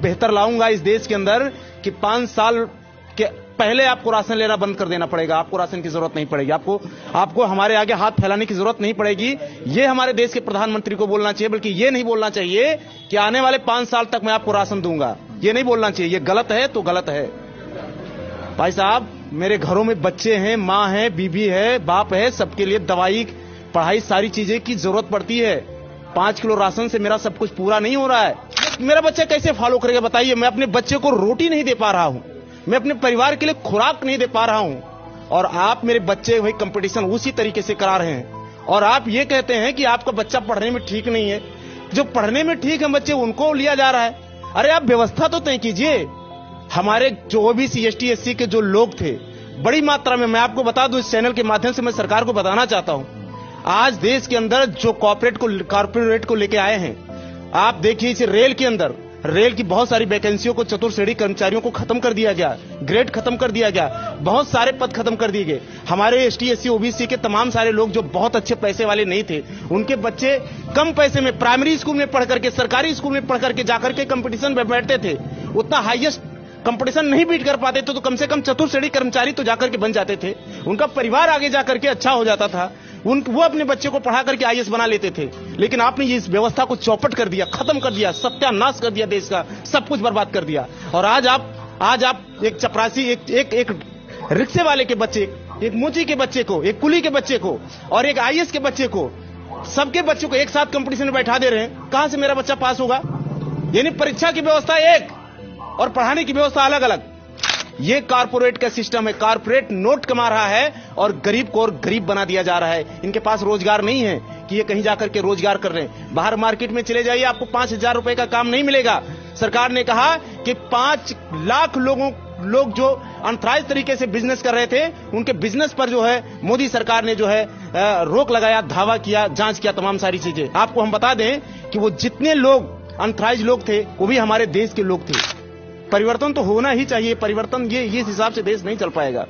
बेहतर लाऊंगा इस देश के अंदर कि 5 साल के पहले आपको राशन लेना बंद कर देना पड़ेगा। आपको राशन की जरूरत नहीं पड़ेगी, आपको हमारे आगे हाथ फैलाने की जरूरत नहीं पड़ेगी। ये हमारे देश के प्रधानमंत्री को बोलना चाहिए, बल्कि ये नहीं बोलना चाहिए कि आने वाले 5 साल तक मैं आपको राशन दूंगा। ये नहीं बोलना चाहिए। ये गलत है तो गलत है। भाई साहब, मेरे घरों में बच्चे हैं, माँ है, बीबी है, बाप है, सबके लिए दवाई, पढ़ाई, सारी चीजें की जरूरत पड़ती है। 5 किलो राशन से मेरा सब कुछ पूरा नहीं हो रहा है। मेरा बच्चा कैसे फॉलो करेगा बताइए? मैं अपने बच्चे को रोटी नहीं दे पा रहा हूं, मैं अपने परिवार के लिए खुराक नहीं दे पा रहा हूं, और आप मेरे बच्चे वही कंपटीशन उसी तरीके से करा रहे हैं। और आप ये कहते हैं कि आपका बच्चा पढ़ने में ठीक नहीं है। जो पढ़ने में ठीक है बच्चे, उनको लिया जा रहा है। अरे आप व्यवस्था तो तय कीजिए। हमारे जो ओबीसी, एसटी, एससी के जो लोग थे, बड़ी मात्रा में, मैं आपको बता दूं, इस चैनल के माध्यम से मैं सरकार को बताना चाहता हूं, आज देश के अंदर जो कॉर्पोरेट को लेके आए हैं, आप देखिए इस रेल के अंदर, रेल की बहुत सारी वैकेंसियों को, चतुर्श्रेणी कर्मचारियों को खत्म कर दिया गया, ग्रेड खत्म कर दिया गया, बहुत सारे पद खत्म कर दिए गए। हमारे एसटी, एससी, ओबीसी के तमाम सारे लोग जो बहुत अच्छे पैसे वाले नहीं थे, उनके बच्चे कम पैसे में प्राइमरी स्कूल में पढ़ करके, सरकारी स्कूल में पढ़ करके जाकर के कंपटीशन में बैठते थे। उतना हाईएस्ट कंपटीशन नहीं बीट कर पाते थे तो कम से कम चतुर्श्रेणी कर्मचारी तो जाकर के बन जाते थे। उनका परिवार आगे जाकर के अच्छा हो जाता था। वो अपने बच्चे को पढ़ा करके आईएएस बना लेते थे। लेकिन आपने इस व्यवस्था को चौपट कर दिया, खत्म कर दिया, सत्यानाश कर दिया, देश का सब कुछ बर्बाद कर दिया। और आज आप एक चपरासी, एक रिक्शे वाले के बच्चे, एक मोची के बच्चे को, एक कुली के बच्चे को और एक आईएएस के बच्चे को, सबके बच्चों को एक साथ कंपटीशन में बैठा दे रहे हैं। कहां से मेरा बच्चा पास होगा? यानी परीक्षा की व्यवस्था एक और पढ़ाने की व्यवस्था अलग अलग। ये कारपोरेट का सिस्टम है। कारपोरेट नोट कमा रहा है और गरीब को और गरीब बना दिया जा रहा है। इनके पास रोजगार नहीं है कि ये कहीं जाकर के रोजगार कर रहे हैं। बाहर मार्केट में चले जाइए, आपको 5,000 रुपए का काम नहीं मिलेगा। सरकार ने कहा कि 5 लाख लोग जो अनथराइज तरीके से बिजनेस कर रहे थे, उनके बिजनेस पर जो है मोदी सरकार ने जो है रोक लगाया, धावा किया, जांच किया, तमाम सारी चीजें। आपको हम बता दें कि वो जितने लोग अनथराइज लोग थे, वो भी हमारे देश के लोग थे। परिवर्तन तो होना ही चाहिए। परिवर्तन ये इस हिसाब से देश नहीं चल पाएगा।